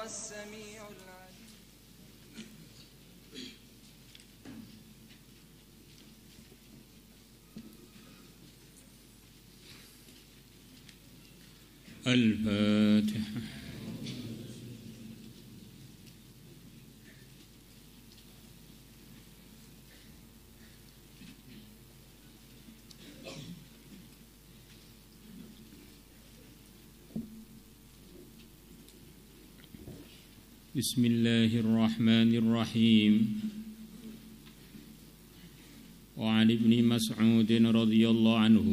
السميع العليم. الفاتحة. بسم الله الرحمن الرحيم. وعن ابن مسعود رضي الله عنه,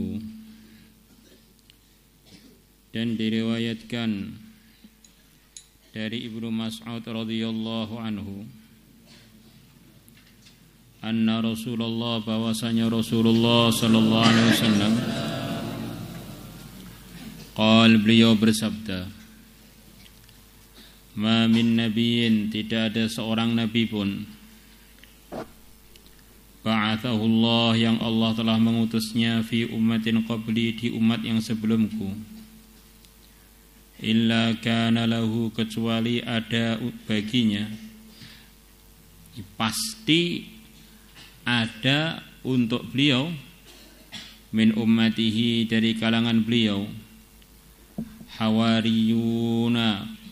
dan diriwayatkan dari Ibnu Mas'ud radhiyallahu anhu, anna Rasulullah, bahwasanya Rasulullah sallallahu alaihi wasallam, beliau bersabda, ma min nabiyyin, tidak ada seorang nabi pun, ba'athahu Allah, yang Allah telah mengutusnya, fi ummatin qabli, di umat yang sebelumku, illa kana lahu, kecuali ada baginya, pasti ada untuk beliau, min ummatihi, dari kalangan beliau, hawariyuna,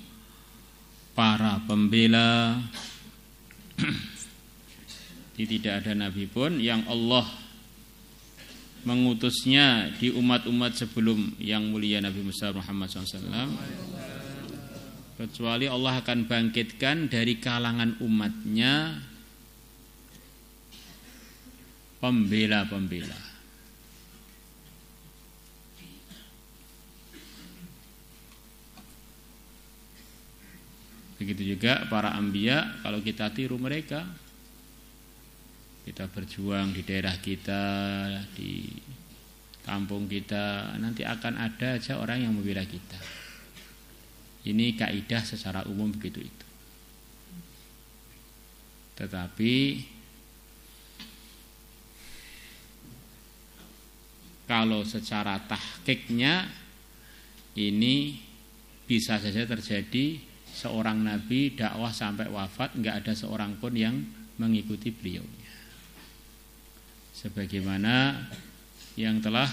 para pembela. Tidak ada nabi pun yang Allah mengutusnya di umat-umat sebelum yang mulia Nabi Muhammad SAW, kecuali Allah akan bangkitkan dari kalangan umatnya pembela-pembela. Begitu juga para anbiya, kalau kita tiru mereka, kita berjuang di daerah kita, di kampung kita, nanti akan ada aja orang yang membela kita. Ini kaidah secara umum begitu itu. Tetapi kalau secara tahqiqnya, ini bisa saja terjadi. Seorang nabi dakwah sampai wafat, enggak ada seorang pun yang mengikuti beliau. Sebagaimana yang telah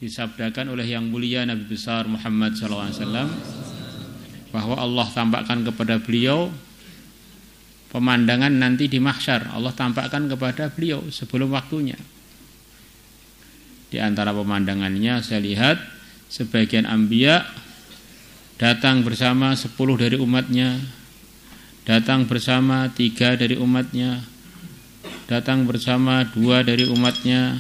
disabdakan oleh yang mulia Nabi besar Muhammad SAW, bahwa Allah tampakkan kepada beliau pemandangan nanti di mahsyar. Allah tampakkan kepada beliau sebelum waktunya. Di antara pemandangannya, saya lihat sebagian anbiya datang bersama 10 dari umatnya, datang bersama 3 dari umatnya, datang bersama 2 dari umatnya,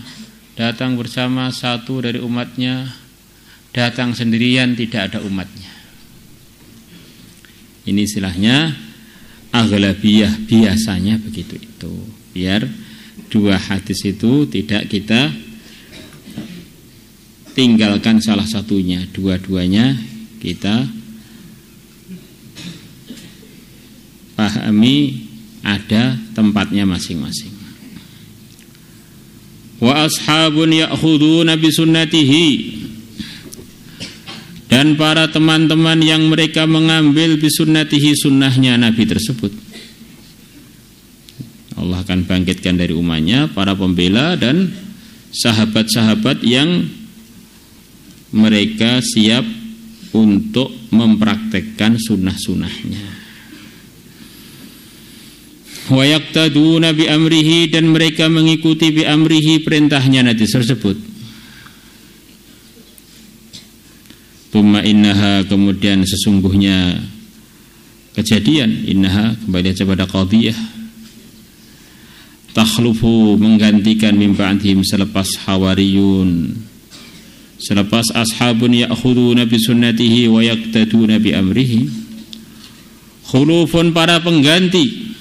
datang bersama 1 dari umatnya, datang sendirian tidak ada umatnya. Ini istilahnya aghlabiyah, biasanya begitu itu. Biar 2 hadis itu tidak kita tinggalkan salah satunya, dua-duanya kita pahami ada tempatnya masing-masing. Wa ashabun ya'khuduna bi sunnatihi, dan para teman-teman yang mereka mengambil bi sunnatihi, sunnahnya Nabi tersebut. Allah akan bangkitkan dari umatnya para pembela dan sahabat-sahabat yang mereka siap untuk mempraktekkan sunnah-sunnahnya. Wa yaqtaduna bi amrihi, dan mereka mengikuti bi amrihi, perintahnya Nabi tersebut. Tsumma innaha, kemudian sesungguhnya kejadian, innaha kembali kepada qadhiyah, takhlufu, menggantikan min ba'dihim, selepas hawariyun, selepas ashabun ya'khuduna bi sunnatihi wa yaqtaduna bi amrihi, khulufun, para pengganti,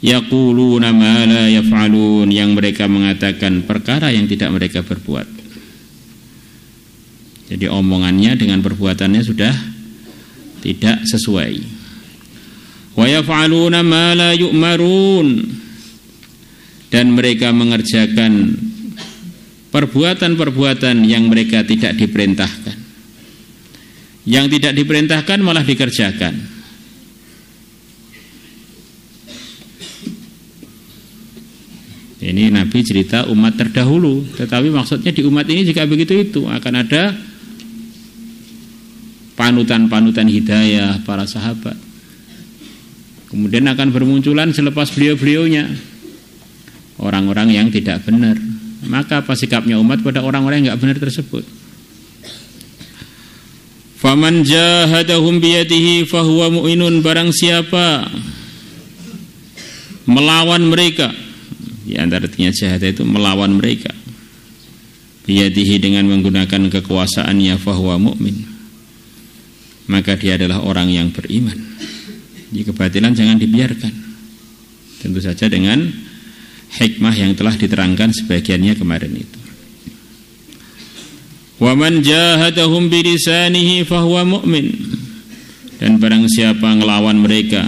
yaquluna ma la yaf'alun, yang mereka mengatakan perkara yang tidak mereka berbuat. Jadi omongannya dengan perbuatannya sudah tidak sesuai. Wa yaf'aluna ma la yu'marun, dan mereka mengerjakan perbuatan-perbuatan yang mereka tidak diperintahkan. yang tidak diperintahkan malah dikerjakan. Ini Nabi cerita umat terdahulu, tetapi maksudnya di umat ini juga begitu, itu akan ada panutan-panutan hidayah para sahabat. Kemudian akan bermunculan selepas beliau-beliaunya orang-orang yang tidak benar. Maka apa sikapnya umat pada orang-orang yang tidak benar tersebut? Faman jahadahum biyadihi fahuwa mu'inun, barang siapa melawan mereka, di antara artinya jahadah itu melawan mereka, biyadihi dengan menggunakan kekuasaannya, fahuwa mu'min, maka dia adalah orang yang beriman. Di kebatilan jangan dibiarkan, tentu saja dengan hikmah yang telah diterangkan sebagiannya kemarin itu. Wa man jahadahum bilisanihi fahuwa mu'min, dan barang siapa ngelawan mereka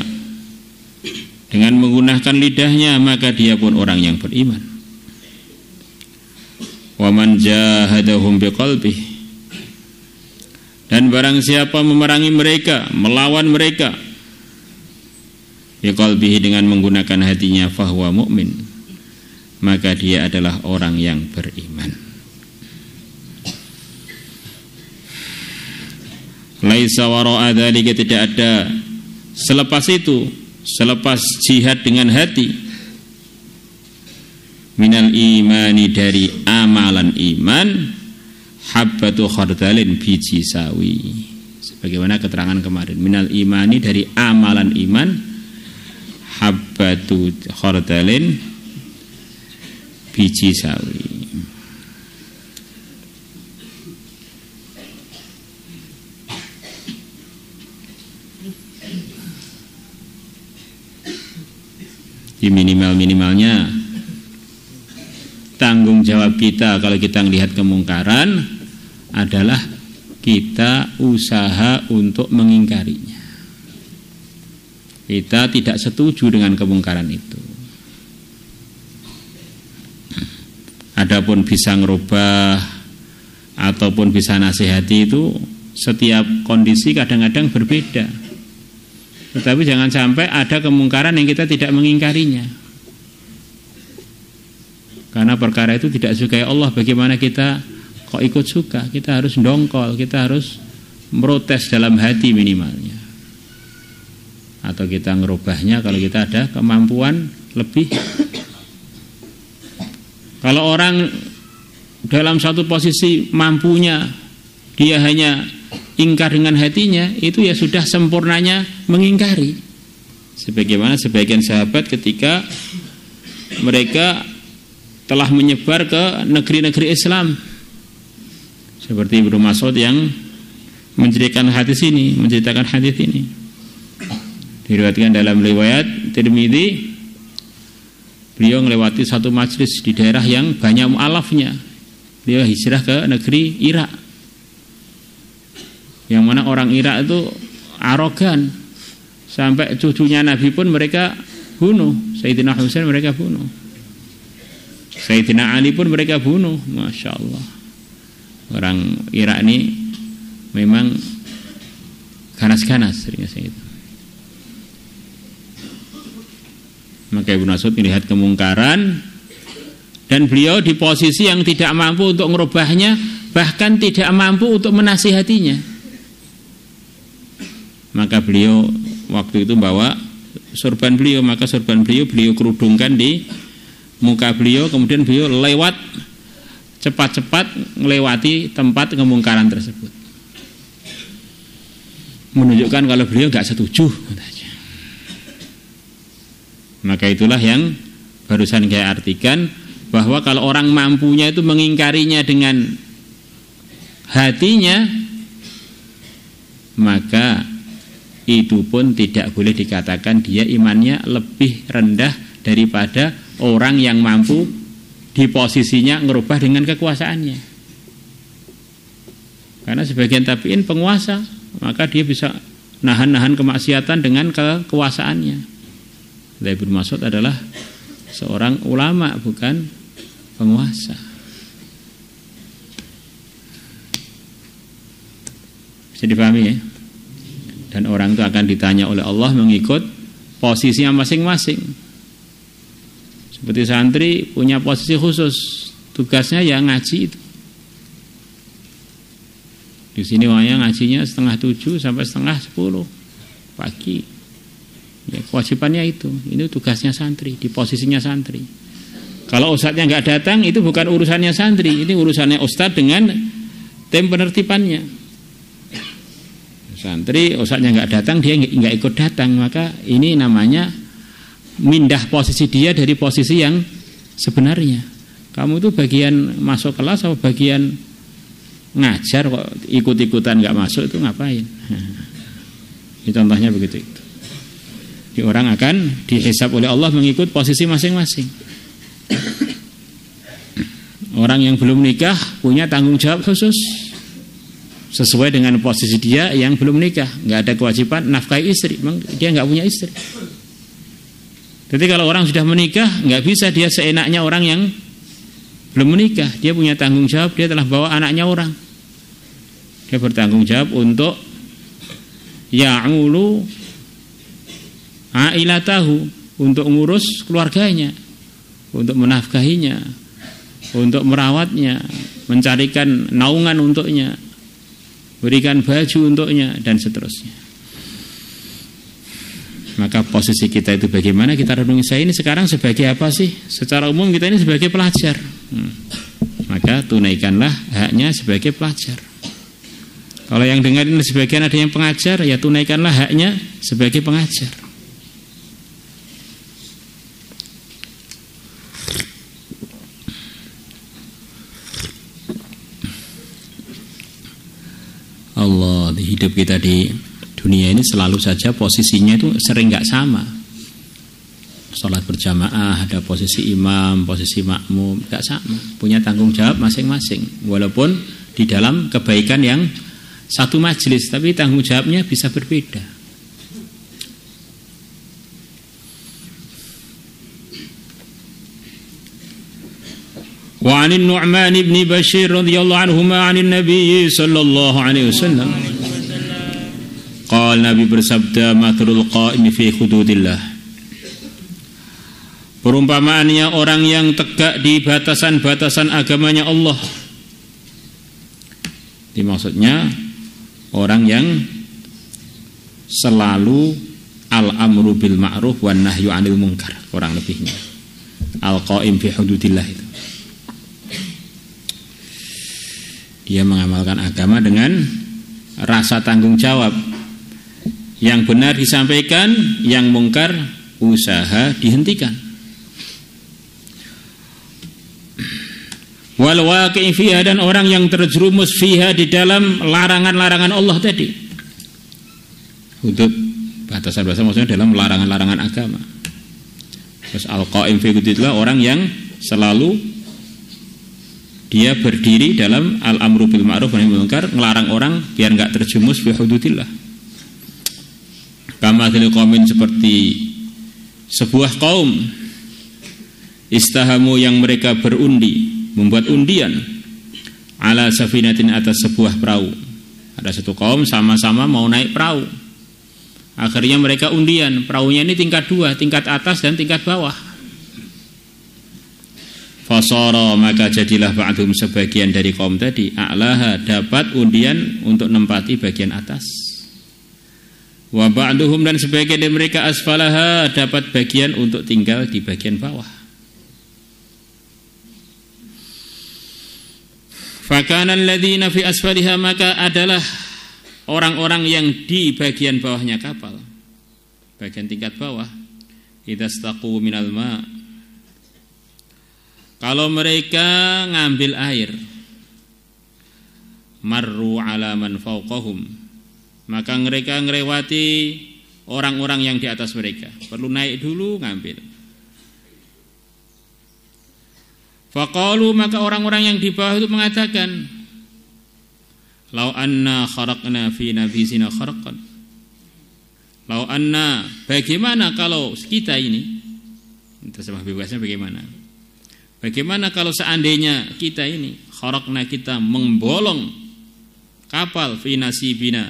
dengan menggunakan lidahnya, maka dia pun orang yang beriman. Wa man jahadahum biqalbihi, dan barang siapa memerangi mereka, melawan mereka biqalbihi, dengan menggunakan hatinya, fahuwa mu'min, maka dia adalah orang yang beriman. Laisa wara'a dzalika, tidak ada selepas itu, selepas jihad dengan hati, minal imani, dari amalan iman, habbatu khardalin, biji sawi, sebagaimana keterangan kemarin. Minal imani, dari amalan iman, habbatu khardalin, biji sawi. Di minimal-minimalnya tanggung jawab kita kalau kita melihat kemungkaran adalah kita usaha untuk mengingkarinya. Kita tidak setuju dengan kemungkaran itu. Adapun bisa ngerubah ataupun bisa nasihati, itu setiap kondisi kadang-kadang berbeda. Tetapi jangan sampai ada kemungkaran yang kita tidak mengingkarinya, karena perkara itu tidak sukai Allah. Bagaimana kita kok ikut suka? Kita harus dongkol, kita harus merotes dalam hati minimalnya, atau kita ngerubahnya kalau kita ada kemampuan lebih. Kalau orang dalam satu posisi mampunya, dia hanya ingkar dengan hatinya, itu ya sudah sempurnanya mengingkari. Sebagaimana sebagian sahabat ketika mereka telah menyebar ke negeri-negeri Islam, seperti Ibnu Mas'ud yang menceritakan hadis ini, diriwayatkan dalam riwayat Tirmidzi, beliau melewati satu majlis di daerah yang banyak mu'alafnya. Beliau hijrah ke negeri Irak, yang mana orang Irak itu arogan, sampai cucunya Nabi pun mereka bunuh. Sayyidina Husain mereka bunuh, Sayyidina Ali pun mereka bunuh. Masya Allah, orang Irak ini memang ganas-ganas seringnya itu. Maka Ibnu Mas'ud melihat kemungkaran, dan beliau di posisi yang tidak mampu untuk merubahnya, bahkan tidak mampu untuk menasihatinya. Maka beliau waktu itu bawa sorban beliau, maka sorban beliau kerudungkan di muka beliau, kemudian beliau lewat cepat-cepat melewati tempat kemungkaran tersebut, menunjukkan kalau beliau nggak setuju. Maka itulah yang barusan saya artikan, bahwa kalau orang mampunya itu mengingkarinya dengan hatinya, maka itu pun tidak boleh dikatakan dia imannya lebih rendah daripada orang yang mampu di posisinya ngerubah dengan kekuasaannya. Karena sebagian tabi'in penguasa, maka dia bisa nahan-nahan kemaksiatan dengan kekuasaannya. Ibnu Mas'ud adalah seorang ulama, bukan penguasa. Bisa dipahami ya? Dan orang itu akan ditanya oleh Allah mengikut posisinya masing-masing. Seperti santri punya posisi khusus, tugasnya ya ngaji itu. Di sini wayang ngajinya 6:30 sampai 6:30 pagi. Ya, kewajibannya itu. Ini tugasnya santri, di posisinya santri. Kalau ustadznya nggak datang, itu bukan urusannya santri, ini urusannya ustadz dengan tim penertibannya. Santri, ustadznya nggak datang, dia nggak ikut datang, maka ini namanya mindah posisi dia dari posisi yang sebenarnya. Kamu itu bagian masuk kelas atau bagian ngajar kok ikut-ikutan nggak masuk, itu ngapain? Ini contohnya begitu itu. Jadi orang akan dihisab oleh Allah mengikut posisi masing-masing. Orang yang belum nikah punya tanggung jawab khusus sesuai dengan posisi dia yang belum nikah, nggak ada kewajiban nafkahi istri, memang dia nggak punya istri. Jadi kalau orang sudah menikah, nggak bisa dia seenaknya orang yang belum menikah. Dia punya tanggung jawab, dia telah bawa anaknya orang. Dia bertanggung jawab untuk ya'ulu ailatahu, untuk ngurus keluarganya, untuk menafkahinya, untuk merawatnya, mencarikan naungan untuknya, berikan baju untuknya, dan seterusnya. Maka posisi kita itu bagaimana, kita renungi, saya ini sekarang sebagai apa sih? Secara umum kita ini sebagai pelajar. Maka tunaikanlah haknya sebagai pelajar. Kalau yang dengar ini sebagian ada yang pengajar, ya tunaikanlah haknya sebagai pengajar. Allah, di hidup kita di dunia ini selalu saja posisinya itu sering nggak sama. Sholat berjamaah ada posisi imam, posisi makmum, nggak sama. Punya tanggung jawab masing-masing. Walaupun di dalam kebaikan yang satu majelis, tapi tanggung jawabnya bisa berbeda. Wa 'an Nu'man bin Bashir radhiyallahu anhuma 'anil Nabi sallallahu alaihi wasallam. Qala, Nabi bersabda, mathrul qa'im fi hududillah. Perumpamaannya orang yang tegak di batasan-batasan agamanya Allah. Ini maksudnya orang yang selalu al-amru bil ma'ruf wan nahyu 'anil munkar, kurang lebihnya. Al-qa'im fi hududillah itu. Dia mengamalkan agama dengan rasa tanggung jawab. Yang benar disampaikan, yang mungkar usaha dihentikan. Wal waqi'i fiha, dan orang yang terjerumus fiha di dalam larangan-larangan Allah tadi. Hudud, batasan-batasan maksudnya dalam larangan-larangan agama. Terus al-qa'im fi hududillah, orang yang selalu dia berdiri dalam al-amru bil ma'ruf wa nahy anil munkar, ngelarang orang biar enggak terjerumus fi hududillah. Kama dzil qaumin, seperti sebuah kaum istahamu yang mereka berundi, membuat undian ala safinatin, atas sebuah perahu. Ada satu kaum sama-sama mau naik perahu. Akhirnya mereka undian, perahunya ini tingkat dua, tingkat atas dan tingkat bawah. Fasara, maka jadilah ba'dhum, sebagian dari kaum tadi, a'laha, dapat undian untuk nempati bagian atas. Wa ba'duhum, dan sebagian dari mereka asfalaha, dapat bagian untuk tinggal di bagian bawah. Fakana alladziina fi asfaliha, maka adalah orang-orang yang di bagian bawahnya kapal, bagian tingkat bawah, idastaqu minal ma', kalau mereka ngambil air, marru ala man fawqahum, maka mereka ngelewati orang-orang yang di atas mereka. Perlu naik dulu ngambil. Faqalu, maka orang-orang yang di bawah itu mengatakan, lau anna kharaqna fi nafisina kharaqan. Lau anna, bagaimana kalau kita ini, terjemah bebasnya bagaimana? Bagaimana kalau seandainya kita ini kharaqna, kita membolong kapal fi nasibina,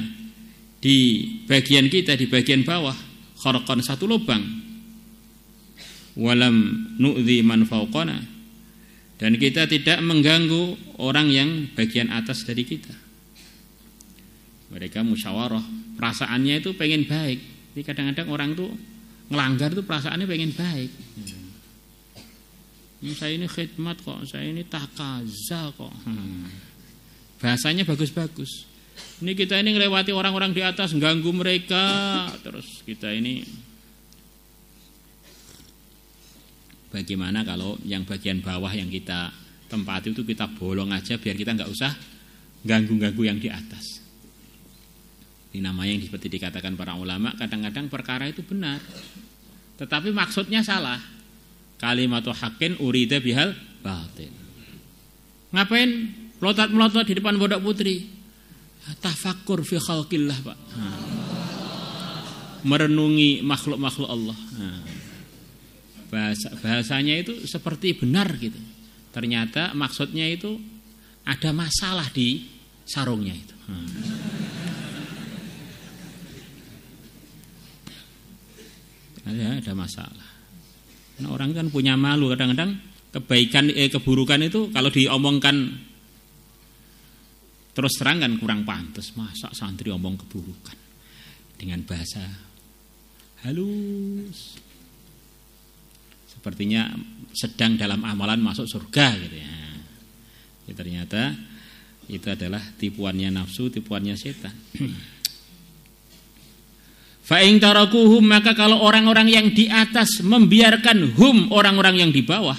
di bagian kita, di bagian bawah, kharqan, satu lubang, walam nu'dhi man fawqana, dan kita tidak mengganggu orang yang bagian atas dari kita. Mereka musyawarah, perasaannya itu pengen baik. Jadi kadang-kadang orang tuh ngelanggar tuh perasaannya pengen baik. Saya ini khidmat kok, saya ini takaza kok. Bahasanya bagus-bagus. Ini kita ini ngelewati orang-orang di atas, ganggu mereka, terus kita ini. Bagaimana kalau yang bagian bawah yang kita tempati itu kita bolong aja, biar kita nggak usah ganggu-ganggu yang di atas. Ini namanya yang seperti dikatakan para ulama, kadang-kadang perkara itu benar, tetapi maksudnya salah. Kalimatu haqqin urida bihal batil. Ngapain melotot-melotot di depan pondok putri? Tafakkur fi khalqillah, Pak. Merenungi makhluk-makhluk Allah. Bahasanya itu seperti benar gitu. Ternyata maksudnya itu ada masalah di sarungnya itu. Ada masalah. Nah, orang kan punya malu, kadang-kadang keburukan itu kalau diomongkan terus terang kan kurang pantas. Masa santri omong keburukan dengan bahasa halus, sepertinya sedang dalam amalan masuk surga gitu ya. Ternyata itu adalah tipuannya nafsu, tipuannya setan. Fa in tarakuhum, maka kalau orang-orang yang di atas membiarkan hum, orang-orang yang di bawah,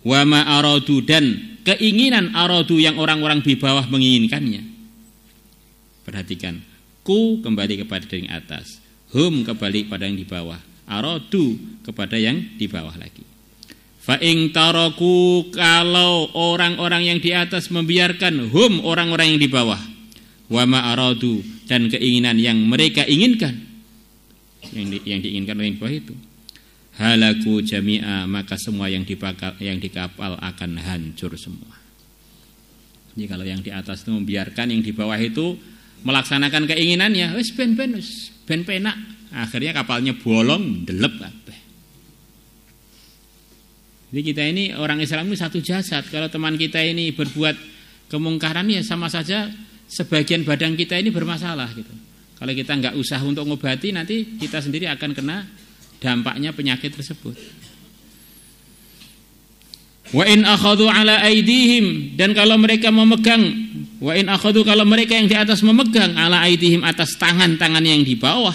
wa ma aradu, dan keinginan aradu yang orang-orang di bawah menginginkannya. Perhatikan, ku kembali kepada yang atas, hum kembali kepada yang di bawah, aradu kepada yang di bawah lagi. Fa in taraku, kalau orang-orang yang di atas membiarkan hum, orang-orang yang di bawah, wa ma aradu, dan keinginan yang mereka inginkan, yang diinginkan oleh yang bawah itu, halaku jami'a, maka semua yang di kapal akan hancur semua. Jadi kalau yang di atas itu membiarkan yang di bawah itu melaksanakan keinginannya, wis ben penak, akhirnya kapalnya bolong, delep kabeh. Jadi kita ini orang Islam ini satu jasad. Kalau teman kita ini berbuat kemungkaran, ya sama saja sebagian badan kita ini bermasalah gitu. Kalau kita nggak usah untuk ngobati, nanti kita sendiri akan kena dampaknya penyakit tersebut. Wa in akhadhu ala aidihim, dan kalau mereka memegang, wa in akhadhu, kalau mereka yang di atas memegang, ala aidihim, atas tangan-tangan yang di bawah.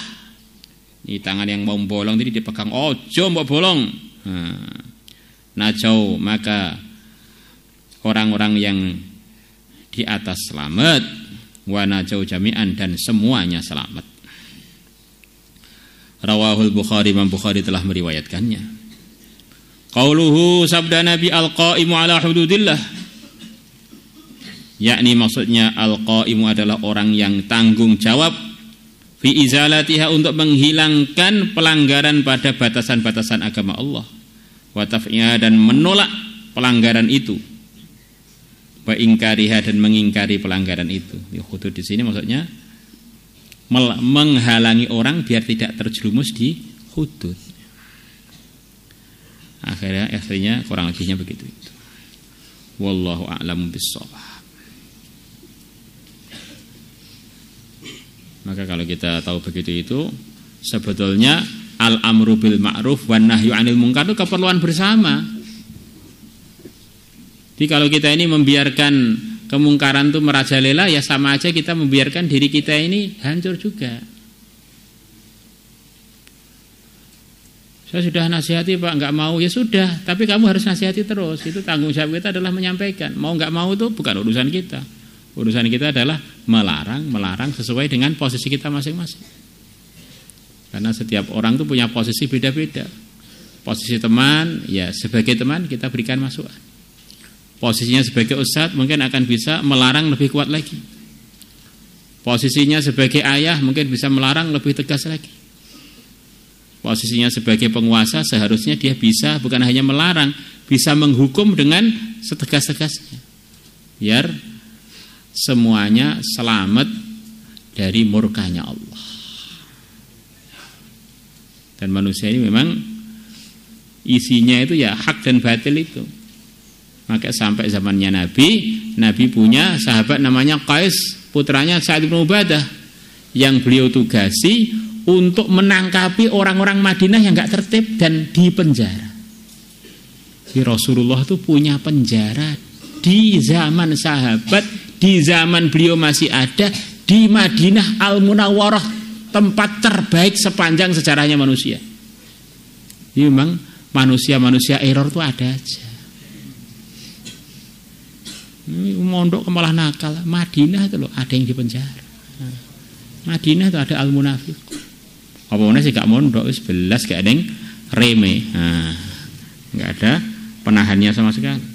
Ini tangan yang mau bolong jadi dipegang, ojo mbok bolong. Najau, maka orang-orang yang di atas selamat, wa najau jami'an, dan semuanya selamat. Rawahul Bukhari, Imam Bukhari telah meriwayatkannya. Qauluhu, sabda Nabi, al-qaimu ala hududillah, yakni maksudnya al-qaimu adalah orang yang tanggung jawab fi izalatiha, untuk menghilangkan pelanggaran pada batasan-batasan agama Allah, wa taf'iha, dan menolak pelanggaran itu, wa ingkariha, dan mengingkari pelanggaran itu. Hudud di sini maksudnya menghalangi orang biar tidak terjerumus di hudud. Akhirnya kurang lebihnya begitu itu. Wallahu a'lamu bissawab. Maka kalau kita tahu begitu itu, sebetulnya al-amru bil ma'ruf wan nahyu 'anil munkar itu keperluan bersama. Jadi kalau kita ini membiarkan kemungkaran itu merajalela, ya sama aja kita membiarkan diri kita ini hancur juga. Saya sudah nasihati Pak, nggak mau, ya sudah, tapi kamu harus nasihati terus. Itu tanggung jawab kita adalah menyampaikan. Mau nggak mau itu bukan urusan kita. Urusan kita adalah melarang sesuai dengan posisi kita masing-masing. Karena setiap orang itu punya posisi beda-beda. Posisi teman, ya sebagai teman kita berikan masukan. Posisinya sebagai ustadz mungkin akan bisa melarang lebih kuat lagi. Posisinya sebagai ayah mungkin bisa melarang lebih tegas lagi. Posisinya sebagai penguasa seharusnya dia bisa bukan hanya melarang, bisa menghukum dengan setegas-tegasnya. Biar semuanya selamat dari murkanya Allah. Dan manusia ini memang isinya itu ya hak dan batil itu. Maka sampai zamannya Nabi punya sahabat namanya Qais, putranya Sa'ad bin Ubadah, yang beliau tugasi untuk menangkapi orang-orang Madinah yang gak tertib dan dipenjara. Jadi Rasulullah itu punya penjara di zaman sahabat, di zaman beliau masih ada, di Madinah Al-Munawwarah, tempat terbaik sepanjang sejarahnya manusia. Jadi memang manusia-manusia error itu ada aja. Mondok malah nakal. Madinah itu loh ada yang dipenjara. Madinah itu ada Al-Munafiq. Apa-apa sih gak mondok, belas gak ada yang reme. Gak ada penahannya sama sekali.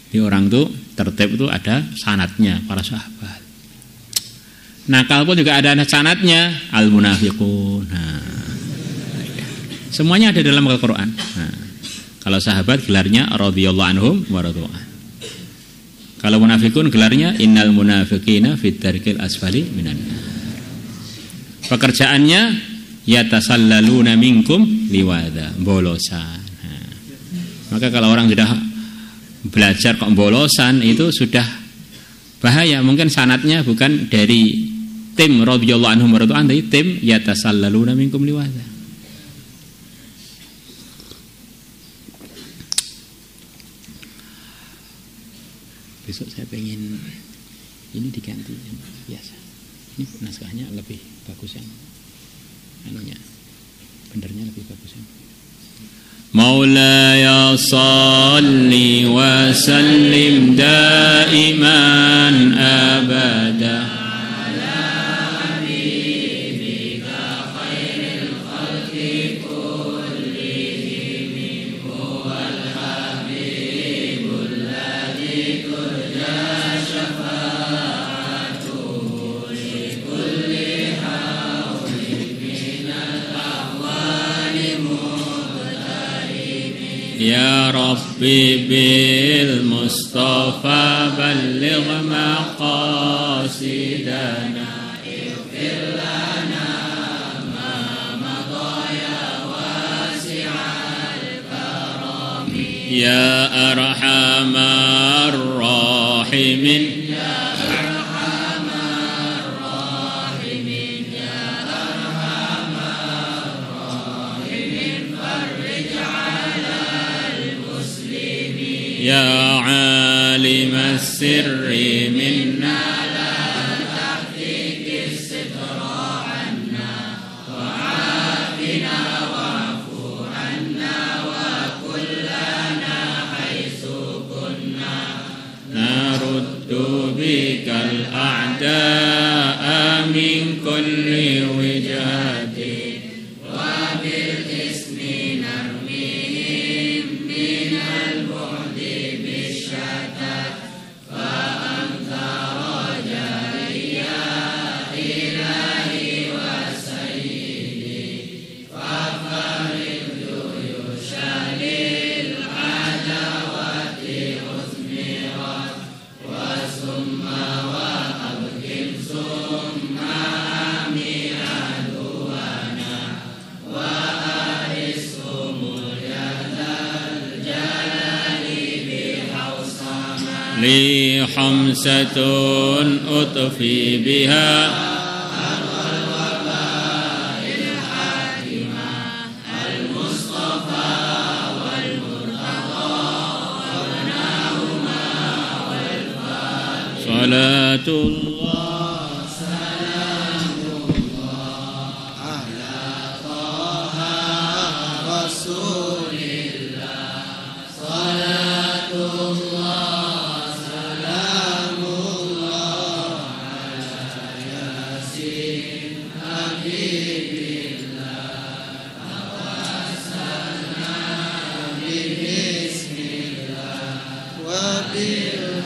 Di orang tuh tertib itu ada sanadnya para sahabat. Nakal pun juga ada sanadnya, al-munafiqun. Semuanya ada dalam Al-Qur'an. Kalau sahabat gelarnya radhiyallahu anhum wa radhu'an. Kalau munafikun gelarnya innal munafiqina fit darkil asfali minan nar. Pekerjaannya yatasallaluna minkum liwada, bolosan. Maka kalau orang sudah belajar kok bolosan itu sudah bahaya. Mungkin sanadnya bukan dari tim radhiyallahu anhum wa radhu'an, tapi tim yatasallaluna minkum liwada. Besok saya pengen ini diganti yang biasa. Ini naskahnya lebih bagus yang anunya, bendernya lebih bagus yang. Maulaya salli wa sallim daiman abada. Ya Rabbi bil Mustafa balligh maqasidana ighfir lana ma madaya wasi'al karami ya arhamar rahimin Ya alim as-sirri minna la tahqiqi as-sitra anna wa afina wa'fu anna wa kullana haythu kunna naruddu bikal a'da'a min kulli wijhati wa bil ismi narmihim minal li hamsatun utfi biha salatullah salamullah ala taha rasulillah salatullah salamullah ala yasin habibillah tawassalna bismillah wa bil